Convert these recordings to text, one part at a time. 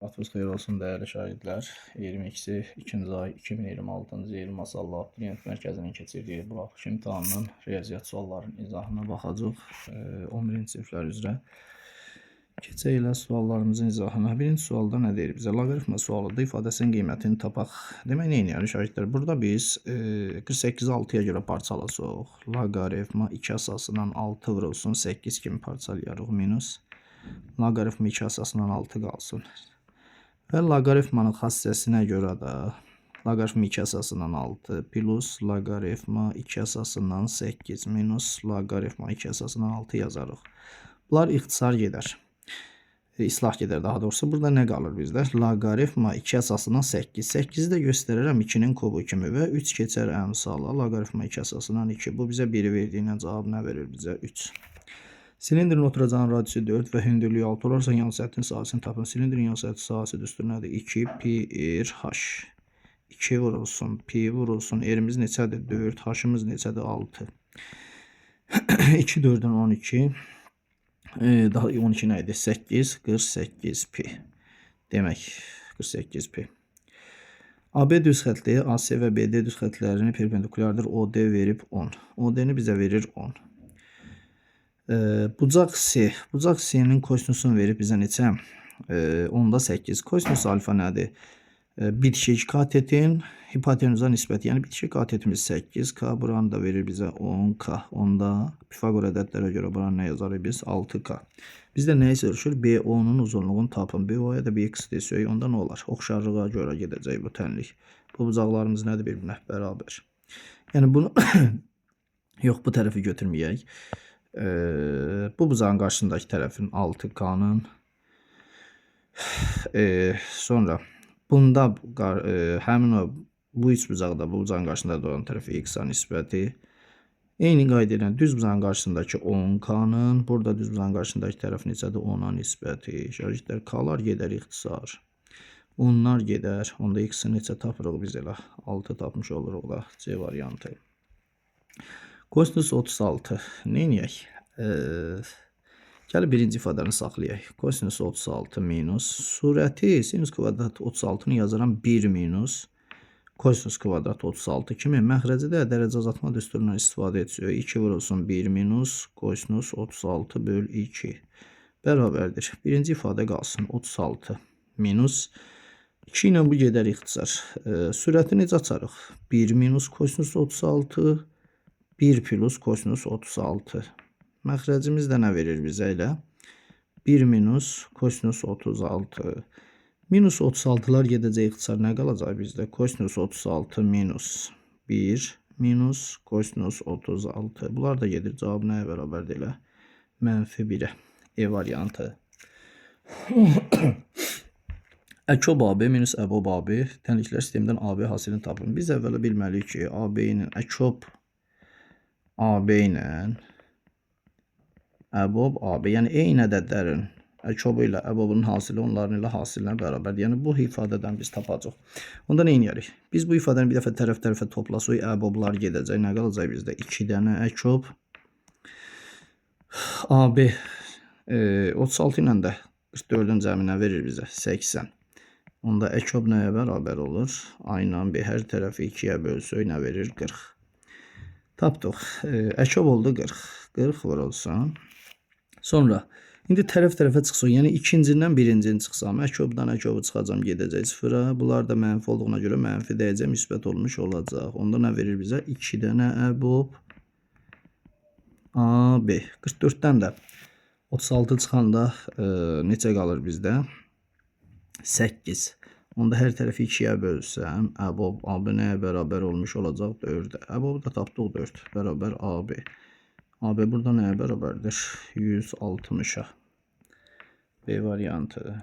Vaxtınız xeyir olsun dəyərli şahirdlər. 22-si 2-ci ay 2026-cı il Masallı Abituriyent Mərkəzinin keçirdiyi buraxılış imtahanının riyaziyyat suallarının izahına baxacaq. 11-ci siniflər üzrə. Keçək ilə suallarımızın izahına. Birinci sualda nə deyir bizə? Loqaritma sualıdır. İfadəsinin qiymətini tapaq. Demək, nə edirik şahirdlər? Burada biz 48-i 6-ya görə parçalasaq. Loqaritma 2 əsasından 6 vurulsun 8 kimi parçalayarıq. Minus loqaritma 2 əsasından 6 qalsın. Və loqaritmanın xassəsinə görə də loqaritma 2 əsasından 6 plus loqaritma 2 əsasından 8 minus loqaritma 2 əsasından 6 yazarıq. Bunlar ixtisar gedər. İslah gedər daha doğrusu. Burada nə qalır bizdə? Loqaritma 2 əsasından 8. 8-i də göstərərəm 2-nin kubu kimi və 3 keçər əmsala. Loqaritma 2 əsasından 2. Bu bizə 1-i verdiyindən cavab nə verir bizə? 3. Silindrin oturacağın radisi 4 və hündürlüyü 6 olarsa yan səthin sahəsini tapın. Silindrin yan səthi sahəsi düstur nədir? 2 pi r h. 2 vurulsun, pi vurulsun. R'imiz neçədir? 4. H'ımız neçədir? 6. 2 4-dən 12. Daha 12 nə idi? 8. 48 pi. Demək, 48 pi. AB düz xəttli, AC və BD düz xəttlərini perpendikulardır. OD verib 10. OD-ni bizə verir 10. Bucaq C-nin kosinusunu verib bizə neçə? 10-da 8. Kosinus alfa nədir? Bitişik katetin hipotenuza nisbəti. Yəni bitişik katetimiz 8K. Buranı da verir bizə 10K. Onda Pifagor ədədlərə görə buranı nə yazarıq biz? 6K. Bizdə nəyi soruşur? BO-nun uzunluğunu tapın. BO-ya da BX desək, onda nə olar? Oxşarlığa görə gedəcək bu tənlik. Bu bucaqlarımız nədir bir-birinə? Bərabər. Yəni bunu yox, bu tərəfi götürməyək. Bu bucağın qarşısındakı tərəfin 6K'nın sonra bunda həmin o bu üç bucaqda bu bucağın qarşısında duran tərəfi X-a nisbəti eyni qayda ilə düz bucağın qarşısındakı 10K'nın burada düz bucağın qarşısındakı tərəf neçədir? 10-a nisbəti. Şagirdlər K'lar gedər ixtisar. Onlar gedər. Onda X-i neçə tapırıq biz elə? 6 tapmış oluruq da C variantı. Kosinus 36. Neyniyək? Gəl birinci ifadəni saxlayaq. Kosinus 36 minus surəti sinus kvadrat 36-nı yazaram 1 minus kosinus kvadrat 36 kimi məxrəcidə dərəcə azaltma düsturundan istifadə etsək. 2 vurulsun 1 minus kosinus 36 böl 2 bərabərdir. Birinci ifadə qalsın 36 minus 2 ilə bu gedər ixtisar. Surəti necə açarıq? 1 minus kosinus 36 1 plus kosinus 36. Məxrəcimiz də nə verir bizə elə? 1 minus kosinus 36. Minus 36'lar gedəcək ixtisar nə qalacaq bizdə? Kosinus 36 minus 1 minus kosinus 36. Bunlar da gedir. Cavab nəyə bərabərdir elə? Mənfi 1'ə. E variantı. Əkob AB minus əbob AB. Tənliklər sistemindən AB hasilini tapın. Biz əvvələ bilməliyik ki, AB-nin əkob AB ilə əbob AB, yəni eyni ədədlərin əkobu ilə əbobunun hasili onların ilə hasilinə bərabərdir. Yəni bu ifadədən biz tapacaq. Onda nə edirik? Biz bu ifadəni bir dəfə tərəf-tərəfə toplasaq, əboblar gedəcək. Nə qalacaq bizdə? 2 dənə əkob AB 36 ilə də 44-ün cəminə verir bizə 80. Onda əkob nəyə bərabər olur? A ilə B hər tərəfi 2-yə bölsək nə verir? 40. Tapdıq. Əkob oldu 40. 40 vurulsun. Sonra indi tərəf-tərəfə çıxsaq, yəni ikincindən birincini çıxsam, əkobdan əkobu çıxacam, gedəcək sıfıra. Bunlar da mənfi olduğuna görə mənfi dəyəcək, müsbət olmuş olacaq. Onda nə verir bizə? 2 dənə əbob AB. 44-dən də 36 çıxanda neçə qalır bizdə? 8. Onda hər tərəfi 2-yə bölsəm, əbob AB nəyə bərabər olmuş olacaq? 4-ə. Əbobu da tapdıq 4 bərabər AB. AB burada nəyə bərabərdir? 160'a. B variantı.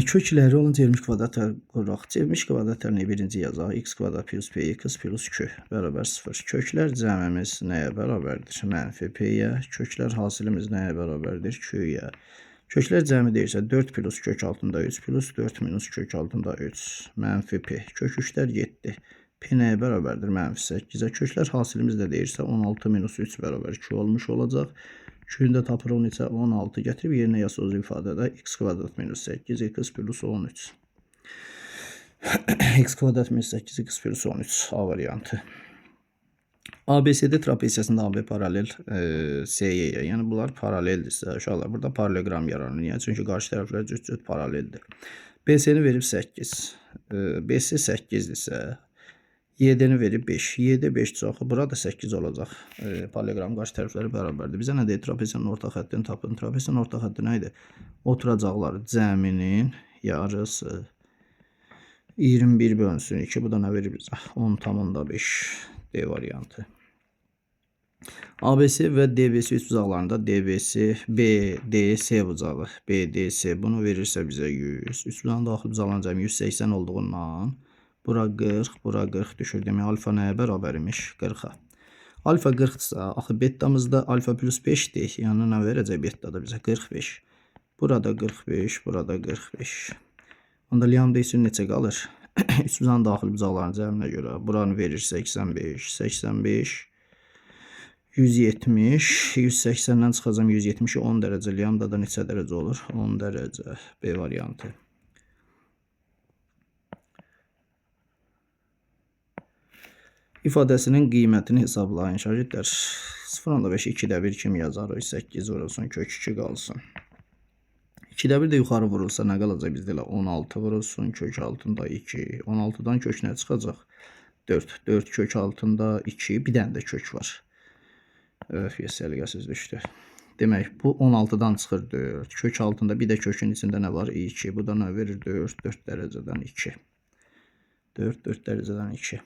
Kökləri olan çevrilmiş kvadratlar quraq. Çevrilmiş kvadratlarını birinci yazaq. X kvadrat plus px plus q bərabər 0. Köklər cəmimiz nəyə bərabərdir? Mənfi p-yə. Köklər hasilimiz nəyə bərabərdir? Q-yə. Köklər cəmi deyirsə 4 plus kök altında 3 plus 4 minus kök altında 3 mənfi p. Kök 3'lər getdi. P nəyə bərabərdir? -8-ə. Köklər hasilimiz də deyirsə 16 minus 3 bərabər 2 olmuş olacaq. Kökünü də tapırıq neçə? 16 gətirib yerinə yazsız ifadədə x kvadrat minus 8 x plus 13. X kvadrat minus 8 x plus 13 A variantı. ABCD trapeziyasında AB paralel CY-yə, yəni bunlar paraleldirsə, uşaqlar burada paralelogram yaranır. Yəni çünki qarşı tərəflər cüt paraleldir. BC-ni verib 8, BC 8-dirsə, YD-ni verib 5. YD 5 çoxu, burada 8 olacaq. Paralelogram qarşı tərəfləri bərabərdir. Bizə nə deyir? Trapeziyanın orta xəttini tapın. Trapeziyanın orta xətti nə idi? Oturacaqlar cəminin yarısı 21 bölünsün 2. Bu da nə verir bizə? 10,5 D variantı. ABC və DBC üst bucaqlarında DBC, BDC bucağı, BDC bunu verirsə bizə 100. Üst bucağın daxil bucaqların cəmi 180 olduğundan bura 40, bura 40 düşür. Demək alfa nəyə bərabər imiş? 40-a. Alfa 40-dırsa, axı betamızda alfa plus 5-dir. Yəni nə verəcək betada bizə? 45. Burada 45, burada 45. Onda lambda üçün neçə qalır? Üst bucağın daxil bucaqların cəminə görə buranı verir 85, 85, 170, 180-dən çıxacam 170-i 10 dərəcə, lambda da neçə dərəcə olur? 10 dərəcə B variantı. İfadəsinin qiymətini hesablayın şagirdlər. 0,5 2-də 1 kimi yazarıq. 8 vurulsun, kök 2 qalsın. 2-də 1 də yuxarı vurulsa nə qalacaq bizdə? 16 vurulsun, kök altında 2. 16-dan kök nə çıxacaq? 4. 4 kök altında 2. Bir dənə də kök var. Səliqəsiz düşdü. Demək, bu 16-dan çıxır 4. Kök altında bir də kökün içində nə var? 2. Bu da nə verir? 4. 4 dərəcədən 2. 4. 4 dərəcədən 2.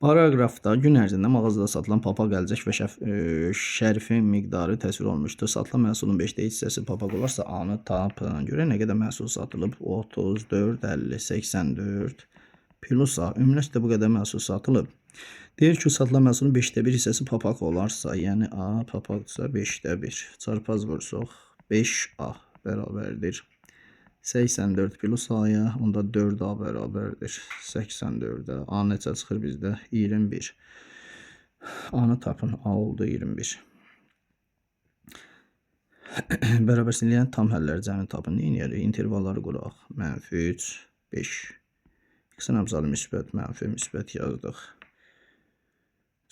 Paragrafda gün ərzində mağazada satılan papaq, əlcək və şərifin miqdarı təsvir olunmuşdur. Satılan məhsulun 5də hissəsi papaq olarsa A-nı tapın. Görə nə qədər məhsul satılıb? 34, 50, 84 plus A. Ümumiyyətlə bu qədər məhsul satılıb. Deyir ki, satılan məhsulun 5də 1 hissəsi papaq olarsa, yəni A papaqdırsa 5də 1. Çarpaz vursuq 5A bərabərdir 84 plus A-ya, onda 4A bərabərdir 84-ə. A neçə çıxır bizdə? 21. A-nı tapın. A oldu 21. Bərabərsinliyən tam həlləri cəmini tapın. Neyniyərik? İntervalları quraq. -3, 5. X-in əmsalı müsbət, mənfi, müsbət yazdıq.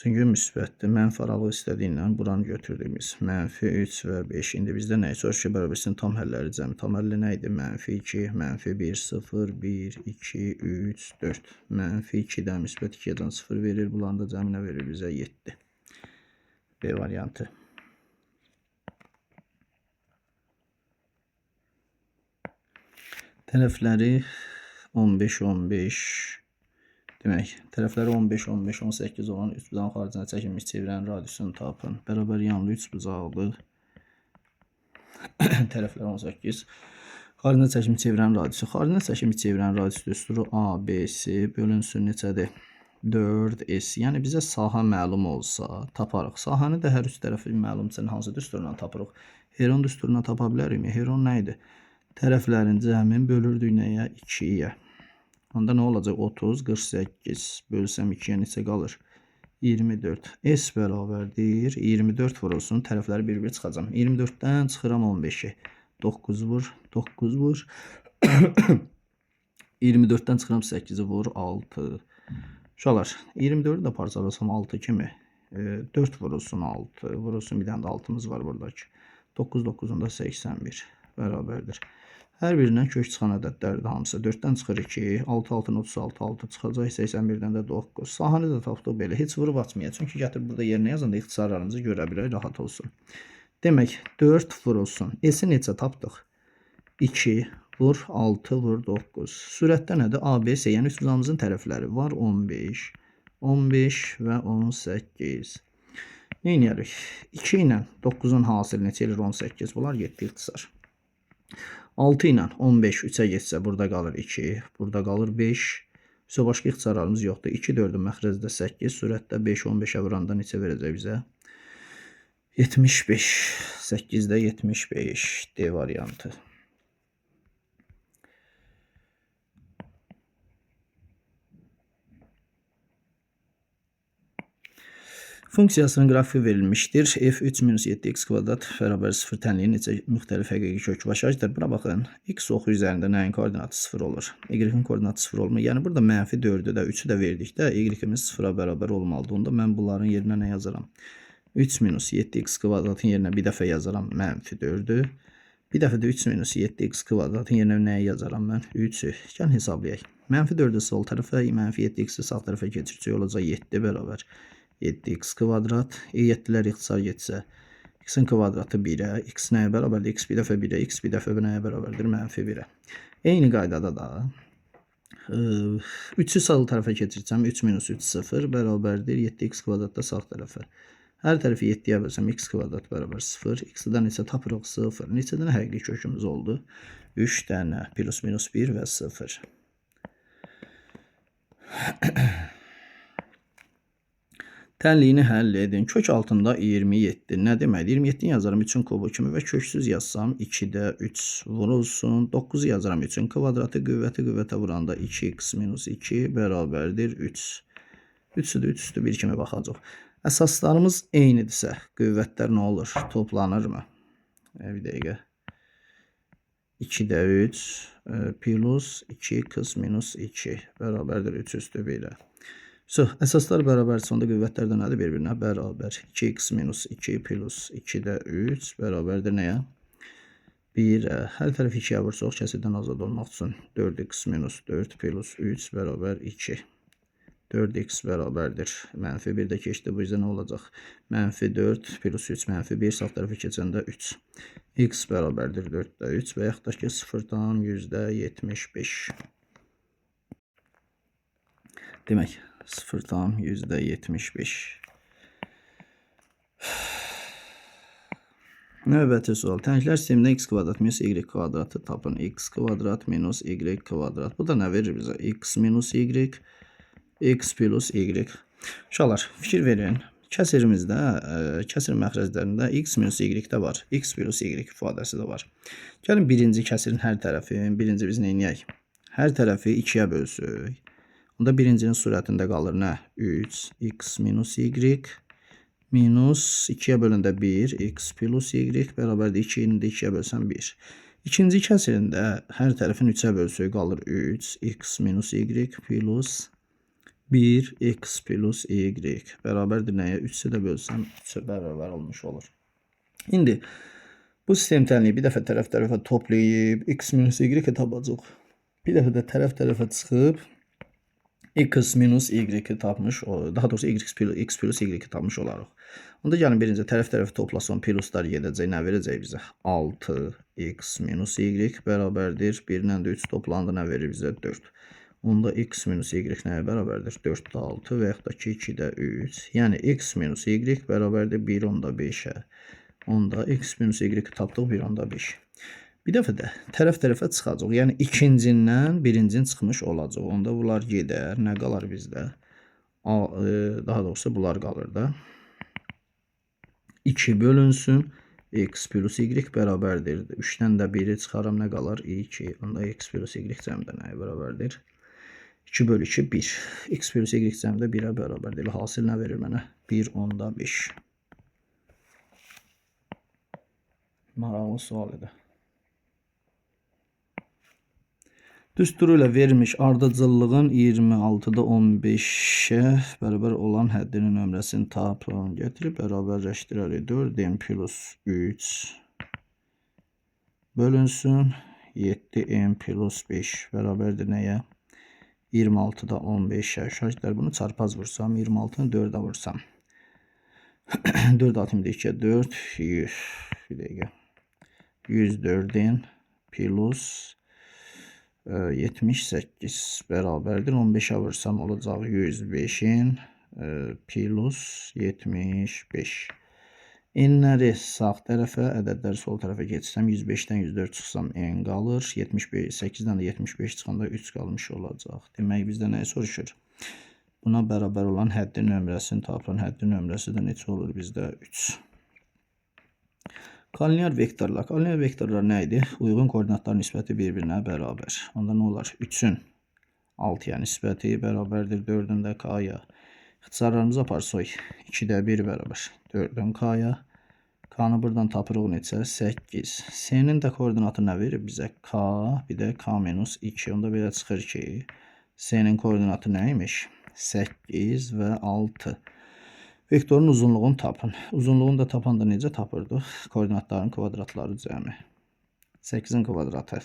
Çünki müsbətdir. Mənfi aralığı istədiyindən buranı götürdük biz. -3 və 5. İndi bizdə nə? Soruşu bərabərsin tam həlləri cəmi. Tam həlli nə idi? -2, -1, 0, 1, 2, 3, 4. -2-dən müsbət 2-dən 0 verir. Bunların da cəmi nə verir bizə? 7. B variantı. Tərəfləri 15, 15. Demək, tərəfləri 15, 15, 18 olan üst bucağın xaricinə çəkilmiş çevirən radiusunu tapın. Bərabər yanlı üç bucaqlı tərəflər 18. Xaricinə çəkilmiş çevirən radiusu. Xaricinə çəkilmiş çevirən radiusu düsturu ABC bölünsün neçədir? 4S. Yəni bizə sahə məlum olsa taparıq. Sahəni də hər üst tərəfi məlumsa hansı düsturla tapırıq? Heron düsturuna tapa bilərik mi? Heron nə idi? Tərəflərin cəmin bölürdük nəyə? 2-yə. Onda nə olacaq? 30, 48 bölsəm 2-yə neçə qalır? 24. S bərabərdir. 24 vurulsun. Tərəfləri bir-bir çıxacam. 24-dən çıxıram 15-i. 9 vur. 9 vur. 24-dən çıxıram 8-i vur. 6. Uşaqlar, 24-ü də parçalasam 6 kimi. 4 vurulsun 6. Vurulsun bir dənə də 6-mız var buradakı. 9, 9-unda 81 bərabərdir. Hər birindən kök çıxan ədədlərdir hamısı. 4-dən çıxır 2, 6, 6, 36, 6 çıxacaq, 81-dən də 9. Sahəni də tapdıq belə. Heç vurub açmayaq. Çünki gətirib burada yerinə yazanda ixtisarlarımızı görə bilək, rahat olsun. Demək, 4 vurulsun. S-i neçə tapdıq? 2 vur, 6 vur, 9. Sürətdə nədir? ABC, yəni üst bucağımızın tərəfləri var 15, 15 və 18. Neyniyərik? 2 ilə 9-un hasili neçə edir? 18. Bunlar 7 ixtisar. 6 ilə 15 3-ə getsə burada qalır 2, burada qalır 5. Sonra başqa ixtisarlarımız yoxdur. 2, 4-ün məxrəcdə 8, sürətdə 5, 15-ə vuranda neçə verəcək bizə? 75. 8-də 75 D variantı. Funksiyasının qrafiki verilmişdir. F3 minus 7x kvadrat bərabər 0 tənliyi necə müxtəlif həqiqi kök başajdır. Buna baxın. X oxu üzərində nəyin koordinatı 0 olur? Y-in koordinatı 0 olmur. Yəni burada mənfi 4-ü də 3-ü də verdikdə y-imiz 0-a bərabər olmalıdır. Onda mən bunların yerinə nə yazaram? 3 minus 7x kvadratın yerinə bir dəfə yazaram mənfi 4-ü. Bir dəfə də 3 minus 7x kvadratın yerinə nəyə yazaram mən? 3-ü. Gəlin hesablayaq. Mənfi 4-ü sol tərəfə, mənfi 7x-i sağ tərəfə keçirəcək olacaq 7 bərabər 7x kvadrat. 7'lər ixtisar getsə, x'in kvadratı 1'ə, x nəyə bərabərdir? X bir dəfə 1'ə, x bir dəfə nəyə bərabərdir? Mənfi 1'ə. Eyni qaydada da 3'ü sağ tərəfə keçirsəm, 3 minus 3 0 bərabərdir 7x kvadratda sağ tərəfə. Hər tərəfi 7'yə bölsəm, x kvadrat bərabər 0. X-dən isə tapırıq 0. Neçə dənə həqiqi kökümüz oldu? 3 dənə. Plus minus 1 və 0. Tənliyini həll edin. Kök altında 27. Nə deməkdir? 27'ni yazaram 3'ün kubu kimi və köksüz yazsam 2'də 3 vurulsun. 9'u yazaram 3'ün kvadratı, qüvvətə vuranda 2x minus 2 bərabərdir 3. 3'ü də 3 üstü 1 kimi baxacaq. Əsaslarımız eynidirsə, qüvvətlər nə olur? Toplanırmı? Bir dəqiqə. 2'də 3 plus 2x minus 2 bərabərdir 3 üstü 1'ə. Əsaslar bərabərsə, onda qüvvətlər də nədir? Bir-birinə bərabər. 2x minus 2 plus 2'də 3 bərabərdir nəyə? 1'ə. Hər tərəf 2'yə vursaq, kəsirdən azad olmaq üçün 4x minus 4 plus 3 bərabər 2. 4x bərabərdir. Mənfi 1 də keçdi. Bu yüzden nə olacaq? Mənfi 4 plus 3 mənfi 1 sağ tərəfə keçəndə 3. X bərabərdir 4'də 3 və yaxud da ki 0,75. Demək 0,75. Növbəti sual. Tənklər sistemində x kvadrat minus y kvadratı tapın. X kvadrat minus y kvadrat. Bu da nə verir bizə? X minus y, x plus y. Uşaqlar, fikir verin. Kəsirimizdə, kəsir məxrəclərində x minus y-də var. X plus y ifadəsi də var. Gəlin birinci kəsirin hər tərəfin, birinci biz neyniyək? Hər tərəfi 2'yə bölsək. Onda birincinin surətində qalır nə? 3 x minus y minus 2'yə bölündə 1 x plus y bərabərdir 2'ni də 2'yə bölsən 1. İkinci kəsirində hər tərəfin 3'ə bölsək qalır 3 x minus y plus 1 x plus y bərabərdir nəyə? 3'ü də bölsəm 3'ə bərabər olmuş olur. İndi bu sistem tənliyi bir dəfə tərəf-tərəfə toplayıb x minus y tapacaq. Bir dəfə də tərəf-tərəfə çıxıb x minus y tapmış, daha doğrusu x plus y tapmış olarıq. Onda gəlin birinci tərəf-tərəfə toplasın, pluslar gedəcək, nə verəcək bizə? 6x minus y bərabərdir. 1 ilə də 3 toplandı, nə verir bizə? 4. Onda x minus y nəyə bərabərdir? 4'də 6 və yaxud da ki 2'də 3. Yəni x minus y bərabərdir 1 onda 5'ə. Onda x minus y tapdıq 1 onda 5. Bir dəfə də tərəf-tərəfə çıxacaq. Yəni ikincindən birincinin çıxmış olacaq. Onda bunlar gedər. Nə qalar bizdə? Daha doğrusu bunlar qalır da. 2 bölünsün. X plus y bərabərdir. 3'dən də 1'i çıxaram, nə qalar? 2. Onda x plus y cəmdə nəyə bərabərdir? 2 bölü 2 1. X plus y cəmdə 1'ə bərabərdir. Hasil nə verir mənə? 1 onda 5. Maraqlı sual idi. Düsturu ilə verilmiş ardıcıllığın 26'da 15'ə bərabər olan həddinin nömrəsini tapın. Gətirib bərabərləşdirərik. 4n plus 3 bölünsün 7n plus 5 bərabərdir nəyə? 26'da 15'ə. Şahidlər bunu çarpaz vursam, 26'nı 4'ə vursam. 4 atım 2'ye 4, 100. Bir dəqiqə. 104'in plus 78 bərabərdir. 15'ə vursam olacaq 105'in plus 75. N'ləri sağ tərəfə, ədədləri sol tərəfə geçsəm 105'dən 104 çıxsam n qalır. 8'dən də 75 çıxanda 3 qalmış olacaq. Demək bizdə nəyi soruşur? Buna bərabər olan həddin nömrəsini tapın. Həddin nömrəsi də neçə olur bizdə? 3. Kollinear vektorlar. Kollinear vektorlar nə idi? Uyğun koordinatlar nisbəti bir-birinə bərabər. Onda nə olar? 3'ün 6'ya nisbəti bərabərdir 4'ün də k-ya. İxtisarlarımızı aparsoy. 2'də 1 bərabər 4-ün K-ya. K-nı buradan tapırıq neçə? 8. S-nin də koordinatı nə verir bizə? K, bir də K-2. Onda belə çıxır ki, S-nin koordinatı nə imiş? 8 və 6. Vektorun uzunluğunu tapın. Uzunluğunu da tapanda necə tapırdıq? Koordinatların kvadratları cəmi. 8-in kvadratı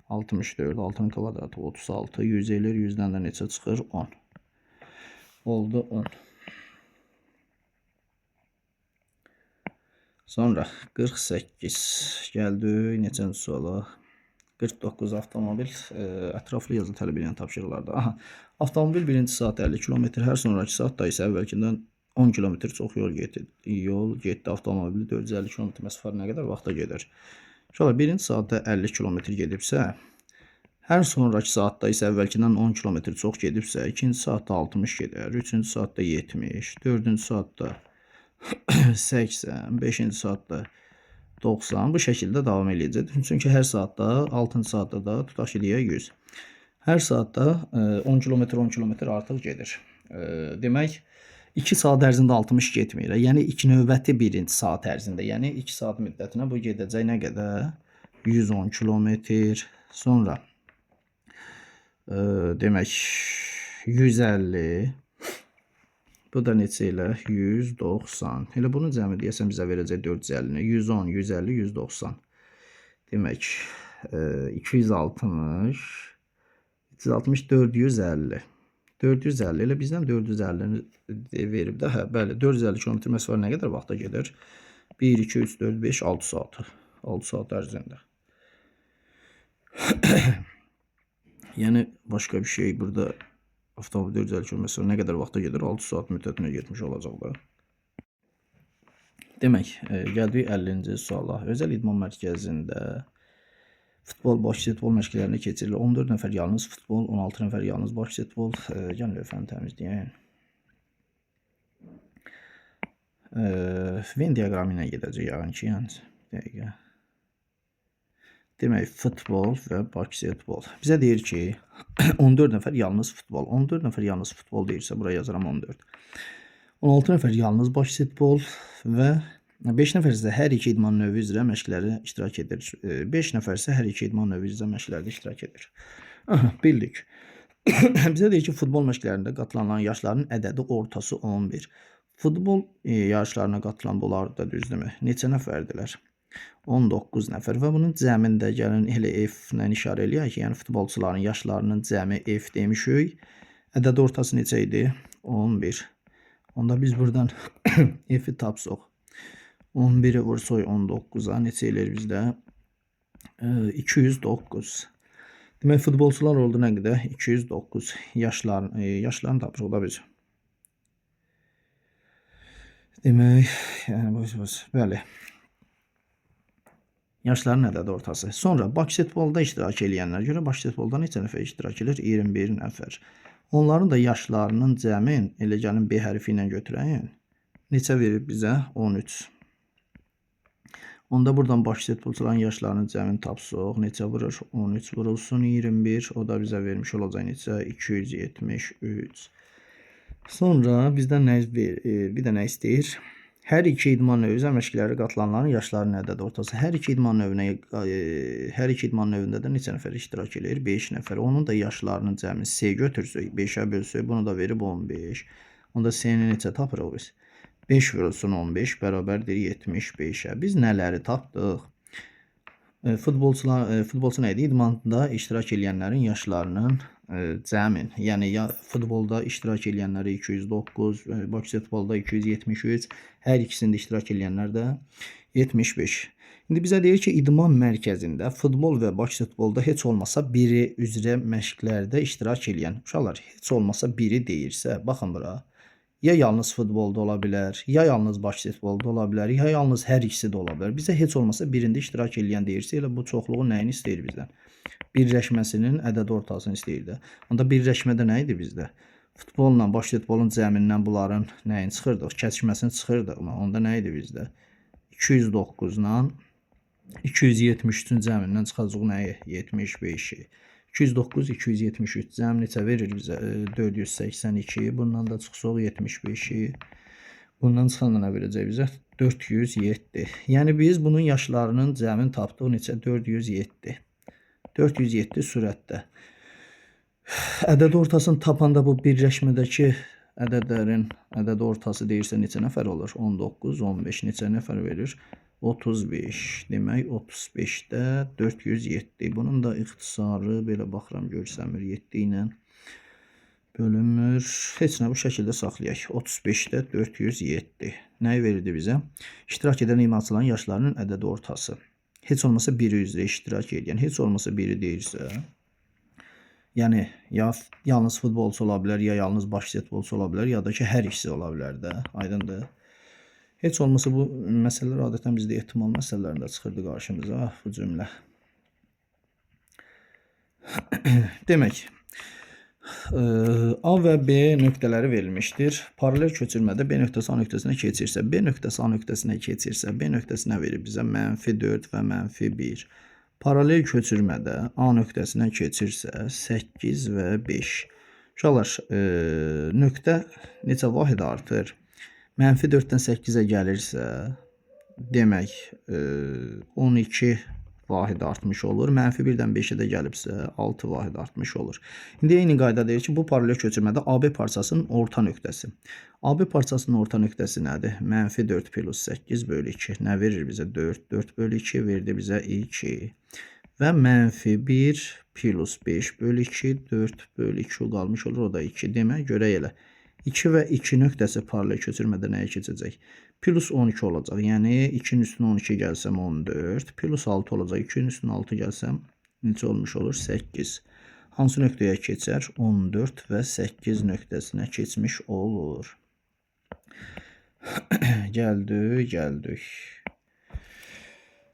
64, 6-nın kvadratı 36, 100 elir, 100-dən də neçə çıxır? 10. Oldu 10. Sonra 48 gəldik. Neçənci suala? 49 avtomobil ətraflı yazı tələb edən tapşırıqlarda. Aha, avtomobil 1-ci saat 50 km, hər sonraki saatda isə əvvəlkindən 10 km çox yol getdi. Avtomobili 450 km məsafə nə qədər vaxta gedir? Şöyle 1-ci saatda 50 km gedibsə, hər sonraki saatda isə əvvəlkindən 10 km çox gedibsə, 2-ci saatda 60 gedər, 3-cü saatda 70, 4-cü saatda 80, 5-ci saatda 90 bu şəkildə davam edəcək. Çünki hər saatda, 6-cı saatda da tutaq ki, 100. Hər saatda 10 km artıq gedir. Demək, 2 saat ərzində 60 getmir. Yəni 2 növbəti 1-ci saat ərzində, yəni 2 saat müddətinə bu gedəcək nə qədər? 110 km. Sonra demək 150. Bu da neçə ilə? 190. Elə bunun cəmi deyəsən bizə verəcək 450-ni. 110, 150, 190. Demək 260, 360, 450. 450 elə bizdən 450-ni verib də. Hə, bəli, 450 km məsafə nə qədər vaxta gedir? 1, 2, 3, 4, 5, 6 saat. 6 saat ərzində. Yəni başqa bir şey burada avtomobil 450 km nə qədər vaxta gedir? 6 saat müddətinə getmiş olacaq da. Demək, gəldik 50-ci suala. Özəl idman mərkəzində futbol, basketbol məşqlərini keçirilir. 14 nəfər yalnız futbol, 16 nəfər yalnız basketbol. Gəlin lövhəni təmizləyək. Venn diaqramı ilə gedəcək yəqin ki, yəni. Dəqiqə. Demək, futbol və basketbol. Bizə deyir ki, 14 nəfər yalnız futbol. 14 nəfər yalnız futbol deyirsə, buraya yazaram 14. 16 nəfər yalnız basketbol və 5 nəfər isə hər iki idman növü üzrə məşqlərdə iştirak edir. 5 nəfər isə hər iki idman növü üzrə məşqlərdə iştirak edir. Aha, bildik. Bizə deyir ki, futbol məşqlərində qatılan yaşların ədədi ortası 11. Futbol yarışlarına qatılan bunlar da düzdürmü? Neçə nəfərdilər? 19 nəfər və bunun cəmində gəlin elə F ilə işarə eləyək ki, yəni futbolçuların yaşlarının cəmi F demişik. Ədəd ortası neçə idi? 11. Onda biz buradan F-i tapsaq. 11-i vursoy 19-a neçə eləyir bizdə? 209. Demək, futbolçular oldu nə qədər? 209. Yaşlarını tapırıq da biz. Demək, yəni bəli. Yaşların ədədi ortası. Sonra basketbolda iştirak edənlər görə basketbolda neçə nəfər iştirak edir? 21 nəfər. Onların da yaşlarının cəmin elə gəlin B hərfi ilə götürəyin. Neçə verir bizə? 13. Onda buradan basketbolçuların yaşlarının cəmini tapsaq, neçə vurur? 13 vurulsun 21. O da bizə vermiş olacaq neçə? 273. Sonra bizdən bir də nə istəyir? Hər iki idman növü üzrə məşqlərə qatılanların yaşlarının ədədi ortası. Hər iki idman növündə də neçə nəfər iştirak edir? 5 nəfər. Onun da yaşlarının cəmi C götürsək, 5-ə bölsək, bunu da verib 15. Onda C-ni neçə tapırıq biz? 5 vurulsun 15 bərabərdir 75-ə. Biz nələri tapdıq? Futbolçu nə idi? İdmanda iştirak edənlərin yaşlarının cəmin. Yəni futbolda iştirak edənləri 209, basketbolda 273, hər ikisində iştirak edənlər də 75. İndi bizə deyir ki, idman mərkəzində futbol və basketbolda heç olmasa biri üzrə məşqlərdə iştirak edən uşaqlar, heç olmasa biri deyirsə, baxın bura. Ya yalnız futbolda ola bilər, ya yalnız basketbolda ola bilər, ya yalnız hər ikisi də ola bilər. Bizə heç olmasa birində iştirak edən deyirsə, elə bu çoxluğun nəyini istəyir bizdən? Birləşməsinin ədəd ortasını istəyir də. Onda birləşmədə nə idi bizdə? Futbolla basketbolun cəmindən bunların nəyin çıxırdıq? Kəsişməsini çıxırdıq mı? Onda nə idi bizdə? 209-dan 273-cün cəmindən çıxacaq nəyi? 75-i. 209, 273 cəm neçə verir bizə? 482. Bundan da çıxsaq 75-i. Bundan çıxanda nə verəcək bizə? 407. Yəni biz bunun yaşlarının cəmini tapdıq neçə? 407. 407 sürətdə. Ədəd ortasını tapanda bu birləşmədəki ədədlərin ədəd ortası deyirsə neçə nəfər olur? 19, 15 neçə nəfər verir? 35. Demək 35-də 407. Bunun da ixtisarı belə baxıram görsənmir 7 ilə bölünmür. Heç nə bu şəkildə saxlayaq. 35-də 407. Nəyi verirdi bizə? İştirak edən imançıların yaşlarının ədəd ortası. Heç olmasa biri üzrə iştirak edən, heç olmasa biri deyirsə, yəni ya yalnız futbolçu ola bilər, ya yalnız basketbolçu ola bilər, ya da ki hər ikisi ola bilər də. Aydındır. Heç olmasa bu məsələlər adətən bizdə ehtimal məsələlərində çıxırdı qarşımıza bu cümlə. Demək, A və B nöqtələri verilmişdir. Paralel köçürmədə B nöqtəsi A nöqtəsinə keçirsə, B nöqtəsi A nöqtəsinə keçirsə, B nöqtəsinə verir bizə -4 və -1. Paralel köçürmədə A nöqtəsinə keçirsə 8 və 5. Uşaqlar, nöqtə neçə vahid artır? -4-dən 8-ə gəlirsə, demək 12 vahid artmış olur. -1-dən 5-ə də gəlibsə 6 vahid artmış olur. İndi eyni qayda deyir ki, bu paralel köçürmədə AB parçasının orta nöqtəsi. AB parçasının orta nöqtəsi nədir? -4 plus 8 bölü 2. Nə verir bizə? 4. 4 bölü 2 verdi bizə 2. Və -1 plus 5 bölü 2. 4 bölü 2 qalmış olur. O da 2. Demək, görək elə. 2 və 2 nöqtəsi paralel köçürmədə nəyə keçəcək? Plus 12 olacaq. Yəni 2-nin üstünə 12 gəlsəm 14. Plus 6 olacaq. 2-nin üstünə 6 gəlsəm neçə olmuş olur? 8. Hansı nöqtəyə keçər? 14 və 8 nöqtəsinə keçmiş olur. Gəldik.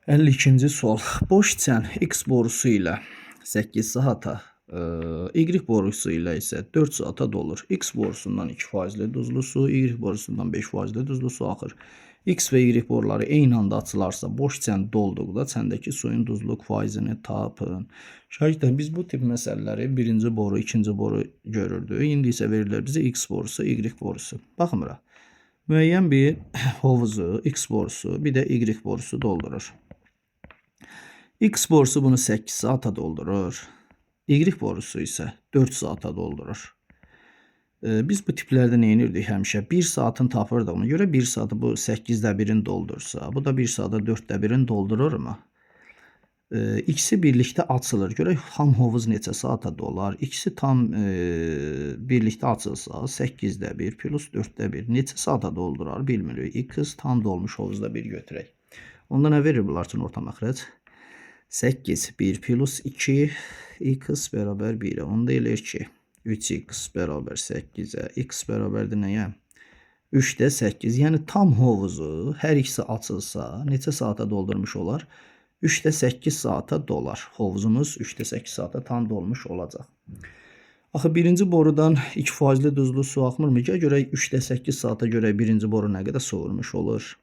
52-ci sual. Boş çən X borusu ilə 8 saata, Y borusu ilə isə 4 saata dolur. X borusundan 2% duzlu su, Y borusundan 5% duzlu su axır. X və Y boruları eyni anda açılarsa, boş çən dolduqda çəndəki suyun duzluq faizini tapın. Şagirdlər, biz bu tip məsələləri birinci boru, ikinci boru görürdük. İndi isə verirlər bizə X borusu, Y borusu. Baxın bura. Müəyyən bir hovuzu, X borusu, bir də Y borusu doldurur. X borusu bunu 8 saata doldurur. Y borusu isə 4 saata doldurur. Biz bu tiplərdə nə edirdik həmişə? 1 saatını tapırdığına görə 1 saatı bu 8-də 1-in doldursa, bu da 1 saata 4-də 1-in doldururmu? İkisi birlikdə açılır. Görək ham hovuz neçə saata dolar? İkisi tam birlikdə açılsa 8-də 1 plus 4-də 1 neçə saata doldurar bilmirik. X tam dolmuş hovuzda 1 götürək. Onda nə verir bunlar üçün orta məxrəc? 8, 1 plus 2, x bərabər 1-ə. Onda eləyir ki, 3x bərabər 8-ə, x bərabərdir nəyə? 3-də 8. Yəni tam hovuzu hər ikisi açılsa, neçə saata doldurmuş olar? 3-də 8 saata dolar. Hovuzumuz 3-də 8 saata tam dolmuş olacaq. Axı, birinci borudan 2% duzlu su axmırmı? Görək 3-də 8 saata görə birinci boru nə qədər su vurmuş olur?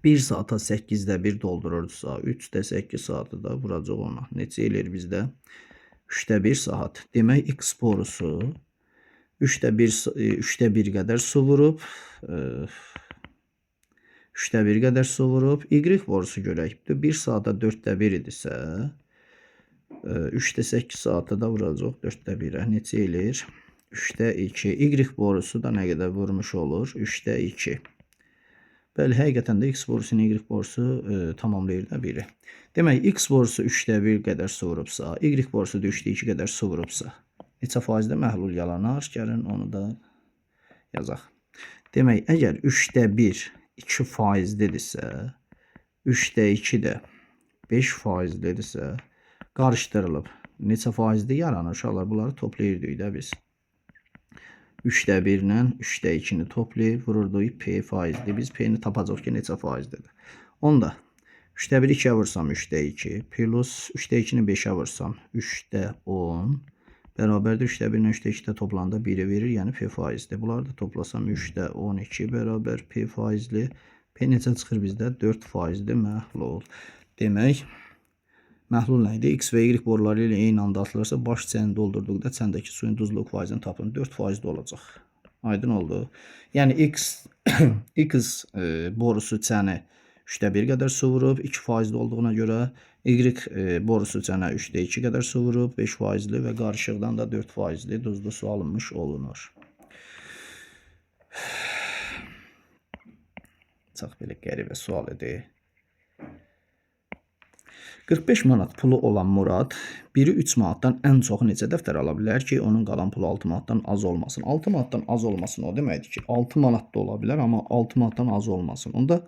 1 saata 8-də 1 doldururdusa, 3-də 8 saatı da vuracaq ona. Neçə eləyir bizdə? 3-də 1 saat. Demək, X borusu 3-də 1 qədər su vurub. 3-də 1 qədər su vurub. Y borusu görək. 1 saata 4-də 1 idisə, 3-də 8 saata da vuracaq 4-də 1-ə. Neçə eləyir? 3-də 2. Y borusu da nə qədər vurmuş olur? 3-də 2. Bəli, həqiqətən də X borusu ilə Y borusu tamamlayır da 1-i. Demək, X borusu 3-də 1 qədər su vurubsa, Y borusu da 3-də 2 qədər su vurubsa, neçə faizdə məhlul yalanar? Gəlin onu da yazaq. Demək, əgər 3-də 1 2%-dirsə, 3-də 2 də 5%-dirsə, qarışdırılıb. Neçə faizdə yaranır? Uşaqlar, bunları toplayırdık da biz. 3-də 1 ilə 3-də 2-ni toplayıb vururduq P faizli. Biz P-ni tapacaq ki, neçə faizlidir. Onda 3-də 1 2-yə vursam 3-də 2 plus 3-də 2-ni 5-ə vursam 3-də 10 bərabərdir 3-də 1 ilə 3-də 2-də toplanda 1-i verir, yəni P faizli. Bunları da toplasam 3-də 12 bərabər P faizli. P neçə çıxır bizdə? 4 faizli məhlul. Demək, Məhlul nə idi? X və Y boruları ilə eyni anda atılırsa, baş hissəni doldurduqda çəndəki suyun duzluq faizini tapın. 4% olacaq. Aydın oldu. Yəni X X borusu çəni 1/3 qədər su vurub, 2% olduğuna görə Y borusu çənə 3/2 qədər su vurub, 5% və qarışıqdan da 4% duzlu su alınmış olunur. Çox belə qəribə sual idi. 45 manat pulu olan Murad, biri 3 manatdan ən çoxu neçə dəftər ala bilər ki, onun qalan pulu 6 manatdan az olmasın. 6 manatdan az olmasın o deməkdir ki, 6 manat da ola bilər, amma 6 manatdan az olmasın. Onda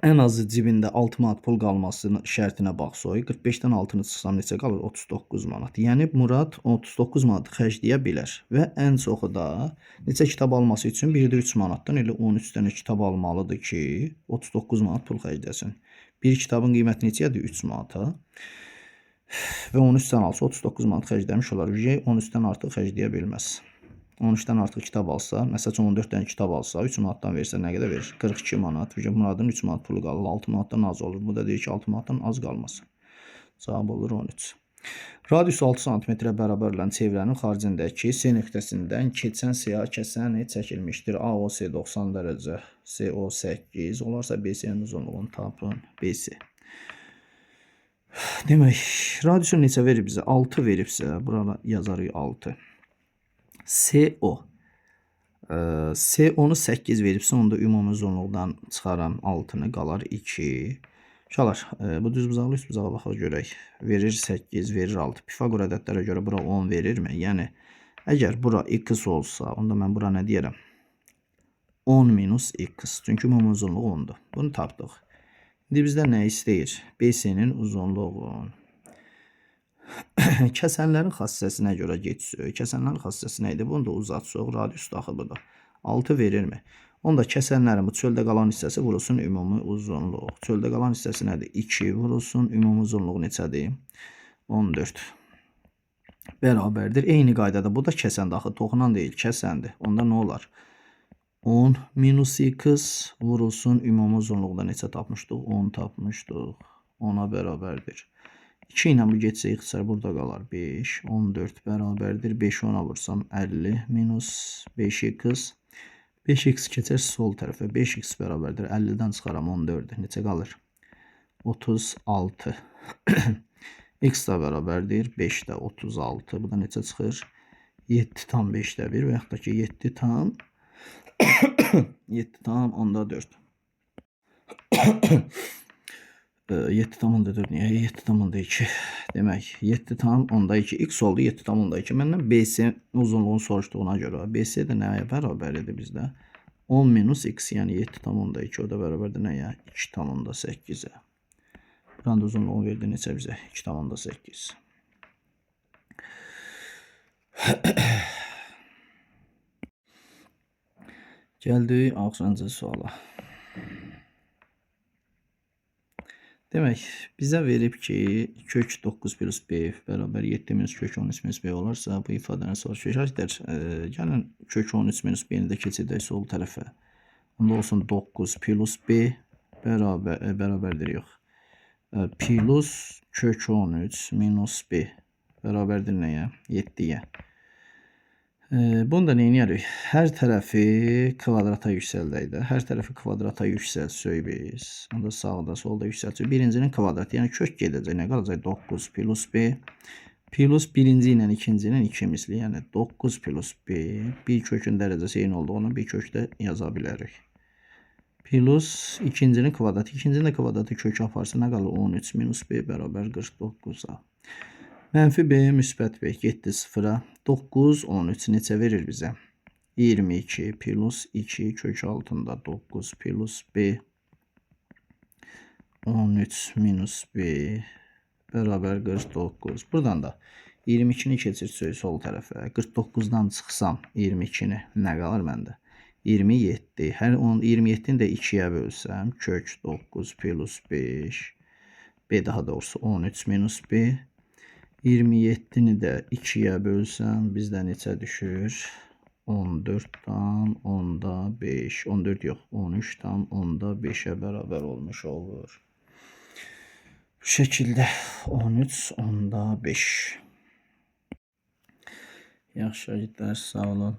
ən azı cibində 6 manat pul qalmasının şərtinə bax soy. 45-dən 6-nı çıxsam neçə qalır? 39 manat. Yəni Murad 39 manat xərcləyə bilər və ən çoxu da neçə kitab alması üçün biri də 3 manatdan elə 13 dənə kitab almalıdır ki, 39 manat pul xərcləsin. Bir kitabın qiyməti neçədir? 3 manata. Və 13-dən alsa 39 manat xərcləmiş olar. 13-dən artıq xərcləyə bilməz. 13-dən artıq kitab alsa, məsələn 14 dənə kitab alsa, 3 manatdan versə nə qədər verir? 42 manat. Muradın 3 manat pulu qalır, 6 manatdan az olur. Bu da deyir ki, 6 manatdan az qalmasın. Cavab olur 13. Radiusu 6 cm bərabər olan çevrənin xaricindəki C nöqtəsindən keçən siyah kəsəni çəkilmişdir. AOC 90 dərəcə, CO 8 olarsa BC-nin uzunluğunu tapın. BC. Demək, radiusu neçə verib bizə? 6 veribsə, burada yazarıq 6. CO. CO-nu 8 veribsə, onda ümumi uzunluqdan çıxaram 6-nı, qalar 2. Uşaqlar, bu düz bucaqlı üst bucağa baxaq görək. Verir 8, verir 6. Pifagor ədədlərə görə bura 10 verirmi? Yəni, əgər bura x olsa, onda mən bura nə deyərəm? 10 minus x. Çünki ümumi uzunluğu 10'dur. Bunu tapdıq. İndi bizdən nə istəyir? BC-nin uzunluğu. Kəsənlərin xassəsinə görə geçsək. Kəsənlərin xassəsi nə idi? Bunu da uzatsaq. Radius daxı budur. 6 verirmi? Onda kəsənlərin bu çöldə qalan hissəsi vurulsun ümumi uzunluq. Çöldə qalan hissəsi nədir? 2 vurulsun ümumi uzunluq neçədir? 14. Bərabərdir. Eyni qaydada bu da kəsən daxı. Toxunan deyil, kəsəndir. Onda nə olar? 10 minus x vurulsun ümumi uzunluqda neçə tapmışdıq? 10 tapmışdıq. 10'a bərabərdir. 2 ilə bu geçsə xəsər burada qalar. 5, 14 bərabərdir. 5'i 10'a vursam 50 minus 5x. 5x keçər sol tərəfə. 5x bərabərdir. 50-dən çıxaram 14. Neçə qalır? 36. X da bərabərdir. 5 də 36. Bu da neçə çıxır? 7 tam 5'də 1 və yaxud da ki 7 tam 7 tam 10'da 4. 7 tam 10'da 4 niyə? 7 tam 10'da 2. Demək 7 tam 10'da 2. X oldu 7 tam 10'da 2. Məndən BC uzunluğunu soruşduğuna görə BC də nəyə bərabər idi bizdə? 10 minus x, yəni 7 tam 10'da 2. O da bərabərdir nəyə? 2 tam 10'da 8'ə. Buranın da uzunluğunu verdi neçə bizə? 2 tam 10'da 8. Gəldik 6-cı suala. Demək, bizə verib ki, kök 9 plus b bərabər 7 minus kök 13 minus b olarsa, bu ifadəni soruşacaq. Gəlin kök 13 minus b-ni də keçirdək sol tərəfə. Onda olsun 9 plus b bərabərdir yox. Plus kök 13 minus b bərabərdir nəyə? 7'yə. Bunu da neyniyərik? Hər tərəfi kvadrata yüksəldək də. Hər tərəfi kvadrata yüksəlsək biz. Onda sağda, solda yüksəlsək. Birincinin kvadratı, yəni kök gedəcək. Nə qalacaq? 9 plus b. Plus birinci ilə ikincinin 2 misli. Yəni 9 plus b. Bir kökün dərəcəsi eyni olduğunu bir kökdə yaza bilərik. Plus ikincinin kvadratı. İkincinin kvadratı kök aparsa nə qalır? 13 minus b bərabər 49'a. Mənfi b, müsbət b, 7 0'a, 9, 13 neçə verir bizə? 22 plus 2 kök altında 9 plus b, 13 minus b bərabər 49. Buradan da 22'ni keçirsək sol tərəfə, 49'dan çıxsam 22'ni nə qalır məndə? 27. Hər 27'ni də 2'yə bölsəm, kök 9 plus 5, b daha doğrusu 13 minus b. 27'ni də 2'yə bölsəm, bizdə neçə düşür? 14 tam 10'da 5. 14 yox, 13 tam 10'da 5'ə bərabər olmuş olur. Bu şəkildə 13 onda 5. Yaxşı şagirdlər, sağ olun.